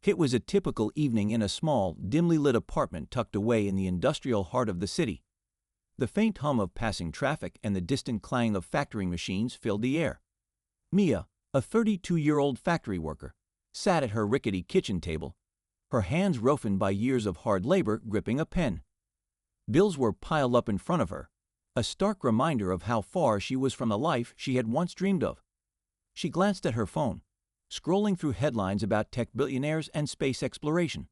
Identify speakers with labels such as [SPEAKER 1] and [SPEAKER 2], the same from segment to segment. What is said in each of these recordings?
[SPEAKER 1] It was a typical evening in a small, dimly lit apartment tucked away in the industrial heart of the city. The faint hum of passing traffic and the distant clang of factory machines filled the air. Mia, a 32-year-old factory worker, sat at her rickety kitchen table, her hands roughened by years of hard labor gripping a pen. Bills were piled up in front of her, a stark reminder of how far she was from the life she had once dreamed of. She glanced at her phone, scrolling through headlines about tech billionaires and space exploration.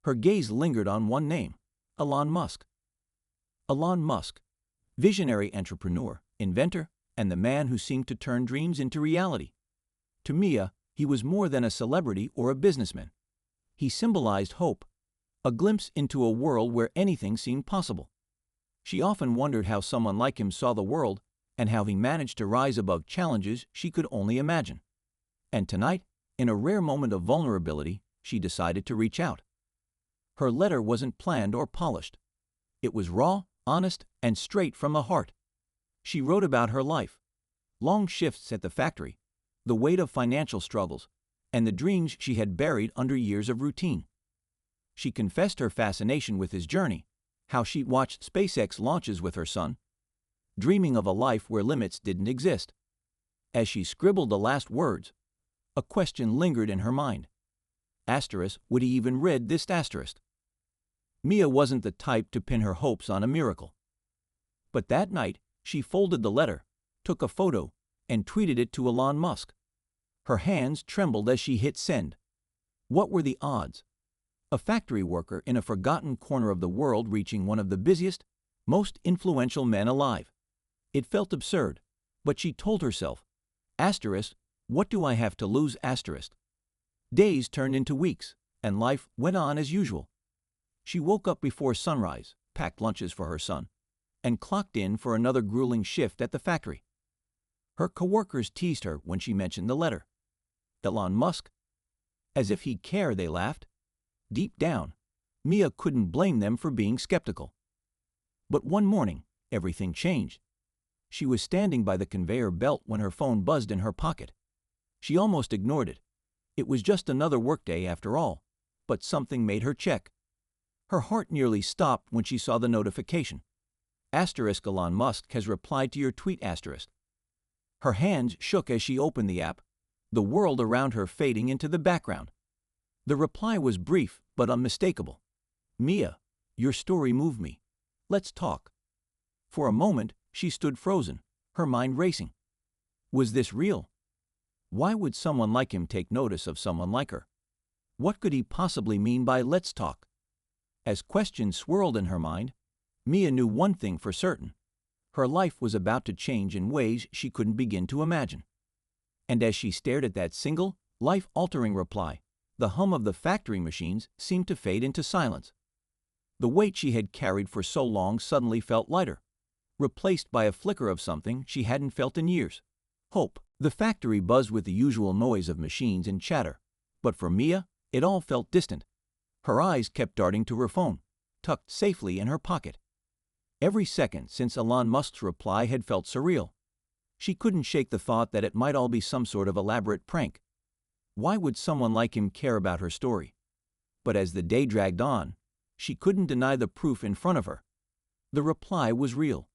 [SPEAKER 1] Her gaze lingered on one name, Elon Musk. Elon Musk, visionary entrepreneur, inventor, and the man who seemed to turn dreams into reality. To Mia, he was more than a celebrity or a businessman. He symbolized hope, a glimpse into a world where anything seemed possible. She often wondered how someone like him saw the world and how he managed to rise above challenges she could only imagine. And tonight, in a rare moment of vulnerability, she decided to reach out. Her letter wasn't planned or polished. It was raw, honest, and straight from the heart. She wrote about her life, long shifts at the factory, the weight of financial struggles, and the dreams she had buried under years of routine. She confessed her fascination with his journey, how she watched SpaceX launches with her son, dreaming of a life where limits didn't exist. As she scribbled the last words, a question lingered in her mind. Asterisk, would he even read this asterisk? Mia wasn't the type to pin her hopes on a miracle. But that night, she folded the letter, took a photo, and tweeted it to Elon Musk. Her hands trembled as she hit send. What were the odds? A factory worker in a forgotten corner of the world reaching one of the busiest, most influential men alive. It felt absurd, but she told herself, asterisk, what do I have to lose asterisk? Days turned into weeks, and life went on as usual. She woke up before sunrise, packed lunches for her son, and clocked in for another grueling shift at the factory. Her coworkers teased her when she mentioned the letter. Elon Musk? As if he'd care, they laughed. Deep down, Mia couldn't blame them for being skeptical. But one morning, everything changed. She was standing by the conveyor belt when her phone buzzed in her pocket. She almost ignored it. It was just another workday after all, but something made her check. Her heart nearly stopped when she saw the notification. Asterisk, Elon Musk has replied to your tweet asterisk. Her hands shook as she opened the app, the world around her fading into the background. The reply was brief but unmistakable. Mia, your story moved me. Let's talk. For a moment, she stood frozen, her mind racing. Was this real? Why would someone like him take notice of someone like her? What could he possibly mean by let's talk? As questions swirled in her mind, Mia knew one thing for certain. Her life was about to change in ways she couldn't begin to imagine. And as she stared at that single, life-altering reply, the hum of the factory machines seemed to fade into silence. The weight she had carried for so long suddenly felt lighter, replaced by a flicker of something she hadn't felt in years. Hope. The factory buzzed with the usual noise of machines and chatter, but for Mia, it all felt distant. Her eyes kept darting to her phone, tucked safely in her pocket. Every second since Elon Musk's reply had felt surreal. She couldn't shake the thought that it might all be some sort of elaborate prank. Why would someone like him care about her story? But as the day dragged on, she couldn't deny the proof in front of her. The reply was real.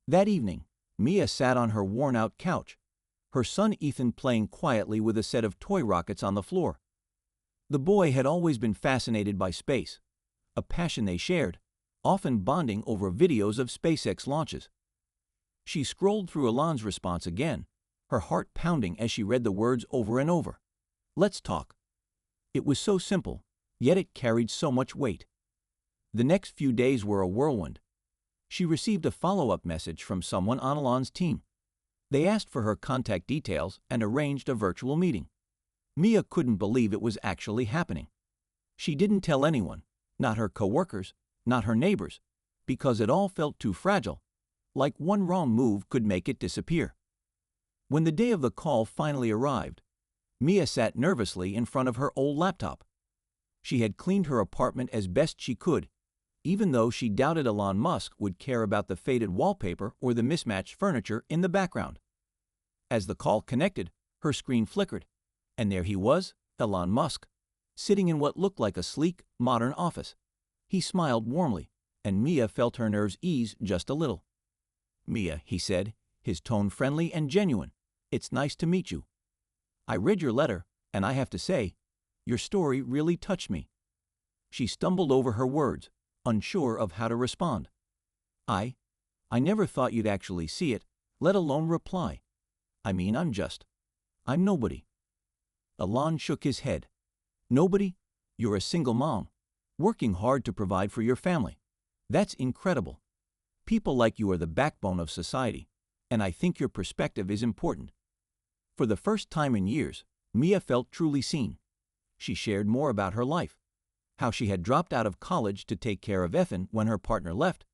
[SPEAKER 1] That evening, Mia sat on her worn-out couch, her son Ethan playing quietly with a set of toy rockets on the floor. The boy had always been fascinated by space, a passion they shared, often bonding over videos of SpaceX launches. She scrolled through Elon's response again, her heart pounding as she read the words over and over. Let's talk. It was so simple, yet it carried so much weight. The next few days were a whirlwind. She received a follow-up message from someone on Elon's team. They asked for her contact details and arranged a virtual meeting. Mia couldn't believe it was actually happening. She didn't tell anyone, not her coworkers, not her neighbors, because it all felt too fragile, like one wrong move could make it disappear. When the day of the call finally arrived, Mia sat nervously in front of her old laptop. She had cleaned her apartment as best she could, even though she doubted Elon Musk would care about the faded wallpaper or the mismatched furniture in the background. As the call connected, her screen flickered, and there he was, Elon Musk, sitting in what looked like a sleek, modern office. He smiled warmly, and Mia felt her nerves ease just a little. "Mia," he said, his tone friendly and genuine, "it's nice to meet you. I read your letter, and I have to say, your story really touched me." She stumbled over her words, unsure of how to respond. I never thought you'd actually see it, let alone reply. I mean, I'm nobody." Elon shook his head. "Nobody? You're a single mom, working hard to provide for your family. That's incredible. People like you are the backbone of society, and I think your perspective is important." For the first time in years, Mia felt truly seen. She shared more about her life, how she had dropped out of college to take care of Ethan when her partner left,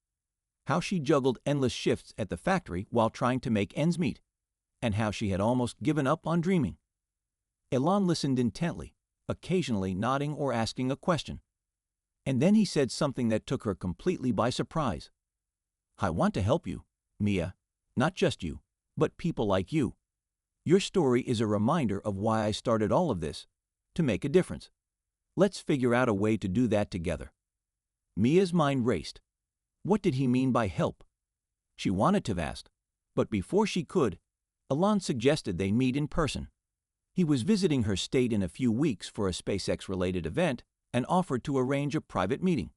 [SPEAKER 1] how she juggled endless shifts at the factory while trying to make ends meet, and how she had almost given up on dreaming. Elon listened intently, occasionally nodding or asking a question. And then he said something that took her completely by surprise. "I want to help you, Mia, not just you, but people like you. Your story is a reminder of why I started all of this, to make a difference. Let's figure out a way to do that together." Mia's mind raced. What did he mean by help? She wanted to ask, but before she could, Elon suggested they meet in person. He was visiting her state in a few weeks for a SpaceX-related event and offered to arrange a private meeting.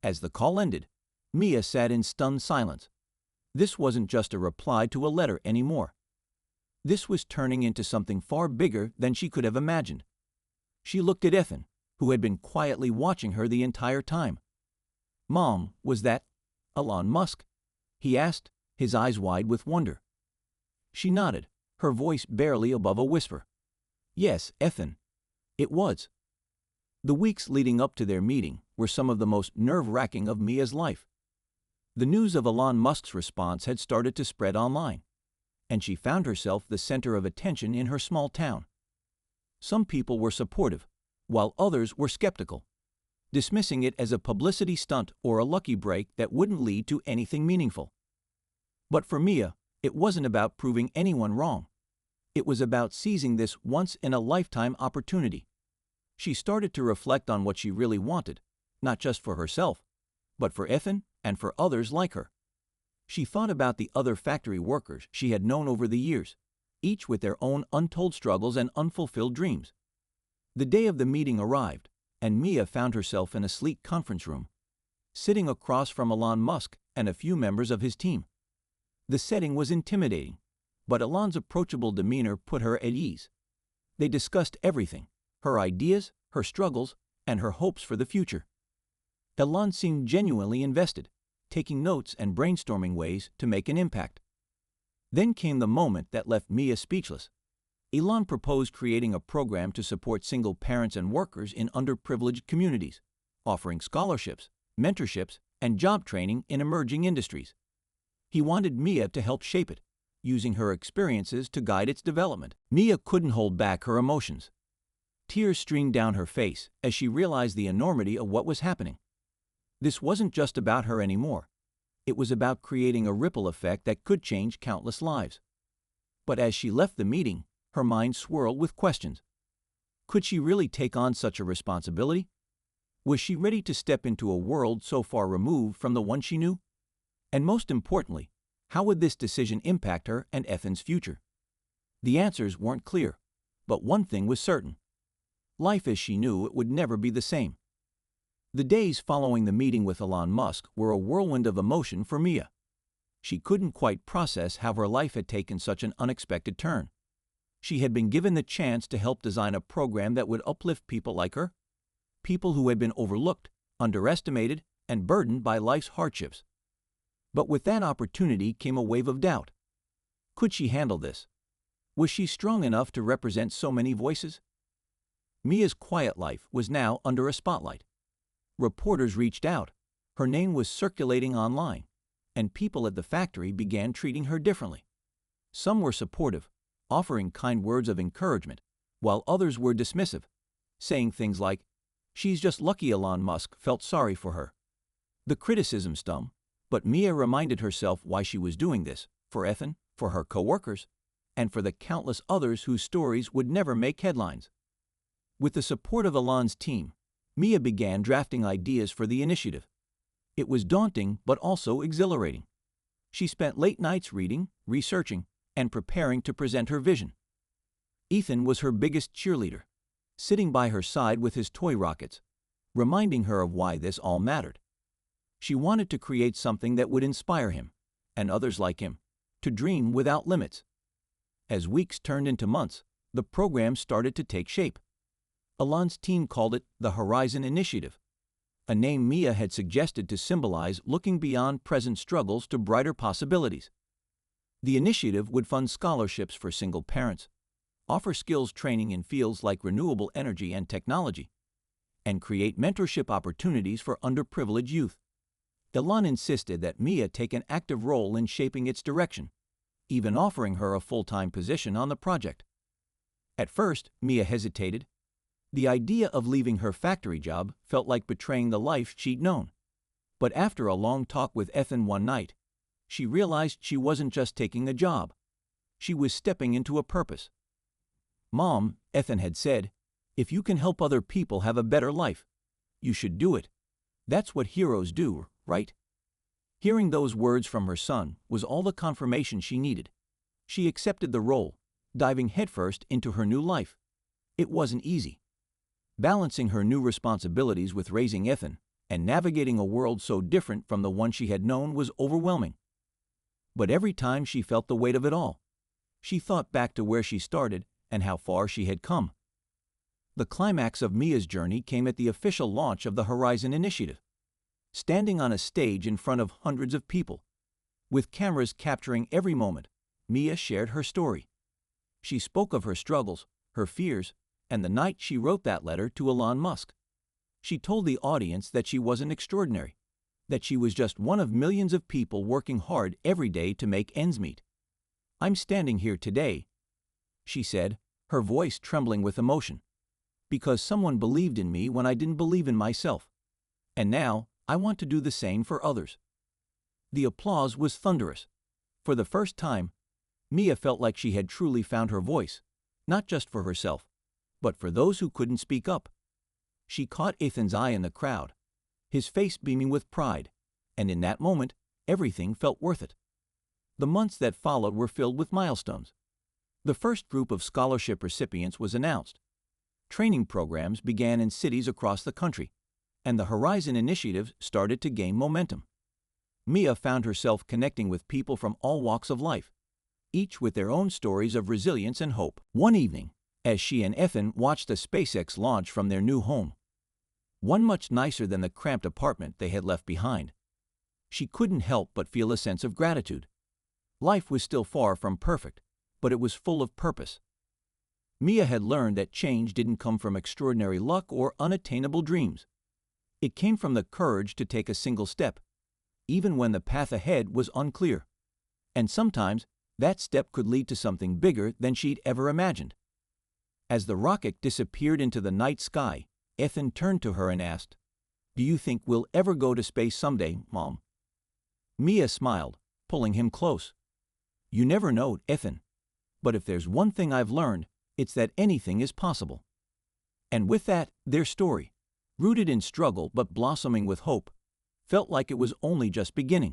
[SPEAKER 1] As the call ended, Mia sat in stunned silence. This wasn't just a reply to a letter anymore. This was turning into something far bigger than she could have imagined. She looked at Ethan, who had been quietly watching her the entire time. "Mom, was that Elon Musk?" he asked, his eyes wide with wonder. She nodded, her voice barely above a whisper. "Yes, Ethan. It was." The weeks leading up to their meeting were some of the most nerve-wracking of Mia's life. The news of Elon Musk's response had started to spread online, and she found herself the center of attention in her small town. Some people were supportive, while others were skeptical, dismissing it as a publicity stunt or a lucky break that wouldn't lead to anything meaningful. But for Mia, it wasn't about proving anyone wrong. It was about seizing this once-in-a-lifetime opportunity. She started to reflect on what she really wanted, not just for herself, but for Ethan and for others like her. She thought about the other factory workers she had known over the years, each with their own untold struggles and unfulfilled dreams. The day of the meeting arrived, and Mia found herself in a sleek conference room, sitting across from Elon Musk and a few members of his team. The setting was intimidating, but Elon's approachable demeanor put her at ease. They discussed everything, her ideas, her struggles, and her hopes for the future. Elon seemed genuinely invested, taking notes and brainstorming ways to make an impact. Then came the moment that left Mia speechless. Elon proposed creating a program to support single parents and workers in underprivileged communities, offering scholarships, mentorships, and job training in emerging industries. He wanted Mia to help shape it, using her experiences to guide its development. Mia couldn't hold back her emotions. Tears streamed down her face as she realized the enormity of what was happening. This wasn't just about her anymore. It was about creating a ripple effect that could change countless lives. But as she left the meeting, her mind swirled with questions. Could she really take on such a responsibility? Was she ready to step into a world so far removed from the one she knew? And most importantly, how would this decision impact her and Ethan's future? The answers weren't clear, but one thing was certain. Life as she knew it would never be the same. The days following the meeting with Elon Musk were a whirlwind of emotion for Mia. She couldn't quite process how her life had taken such an unexpected turn. She had been given the chance to help design a program that would uplift people like her, people who had been overlooked, underestimated, and burdened by life's hardships. But with that opportunity came a wave of doubt. Could she handle this? Was she strong enough to represent so many voices? Mia's quiet life was now under a spotlight. Reporters reached out, her name was circulating online, and people at the factory began treating her differently. Some were supportive, offering kind words of encouragement, while others were dismissive, saying things like, "She's just lucky Elon Musk felt sorry for her." The criticism stung, but Mia reminded herself why she was doing this, for Ethan, for her co-workers, and for the countless others whose stories would never make headlines. With the support of Elon's team, Mia began drafting ideas for the initiative. It was daunting but also exhilarating. She spent late nights reading, researching, and preparing to present her vision. Ethan was her biggest cheerleader, sitting by her side with his toy rockets, reminding her of why this all mattered. She wanted to create something that would inspire him, and others like him, to dream without limits. As weeks turned into months, the program started to take shape. Elon's team called it the Horizon Initiative, a name Mia had suggested to symbolize looking beyond present struggles to brighter possibilities. The initiative would fund scholarships for single parents, offer skills training in fields like renewable energy and technology, and create mentorship opportunities for underprivileged youth. Elon insisted that Mia take an active role in shaping its direction, even offering her a full-time position on the project. At first, Mia hesitated. The idea of leaving her factory job felt like betraying the life she'd known. But after a long talk with Ethan one night, she realized she wasn't just taking a job. She was stepping into a purpose. "Mom," Ethan had said, "if you can help other people have a better life, you should do it. That's what heroes do, right?" Hearing those words from her son was all the confirmation she needed. She accepted the role, diving headfirst into her new life. It wasn't easy. Balancing her new responsibilities with raising Ethan and navigating a world so different from the one she had known was overwhelming. But every time she felt the weight of it all, she thought back to where she started and how far she had come. The climax of Mia's journey came at the official launch of the Horizon Initiative. Standing on a stage in front of hundreds of people, with cameras capturing every moment, Mia shared her story. She spoke of her struggles, her fears, and the night she wrote that letter to Elon Musk. She told the audience that she wasn't extraordinary, that she was just one of millions of people working hard every day to make ends meet. "I'm standing here today," she said, her voice trembling with emotion, "because someone believed in me when I didn't believe in myself. And now, I want to do the same for others." The applause was thunderous. For the first time, Mia felt like she had truly found her voice, not just for herself, but for those who couldn't speak up. She caught Ethan's eye in the crowd, his face beaming with pride, and in that moment, everything felt worth it. The months that followed were filled with milestones. The first group of scholarship recipients was announced. Training programs began in cities across the country, and the Horizon Initiative started to gain momentum. Mia found herself connecting with people from all walks of life, each with their own stories of resilience and hope. One evening, as she and Ethan watched the SpaceX launch from their new home, one much nicer than the cramped apartment they had left behind, she couldn't help but feel a sense of gratitude. Life was still far from perfect, but it was full of purpose. Mia had learned that change didn't come from extraordinary luck or unattainable dreams. It came from the courage to take a single step, even when the path ahead was unclear. And sometimes, that step could lead to something bigger than she'd ever imagined. As the rocket disappeared into the night sky, Ethan turned to her and asked, "Do you think we'll ever go to space someday, Mom?" Mia smiled, pulling him close. "You never know, Ethan. But if there's one thing I've learned, it's that anything is possible." And with that, their story, rooted in struggle but blossoming with hope, felt like it was only just beginning.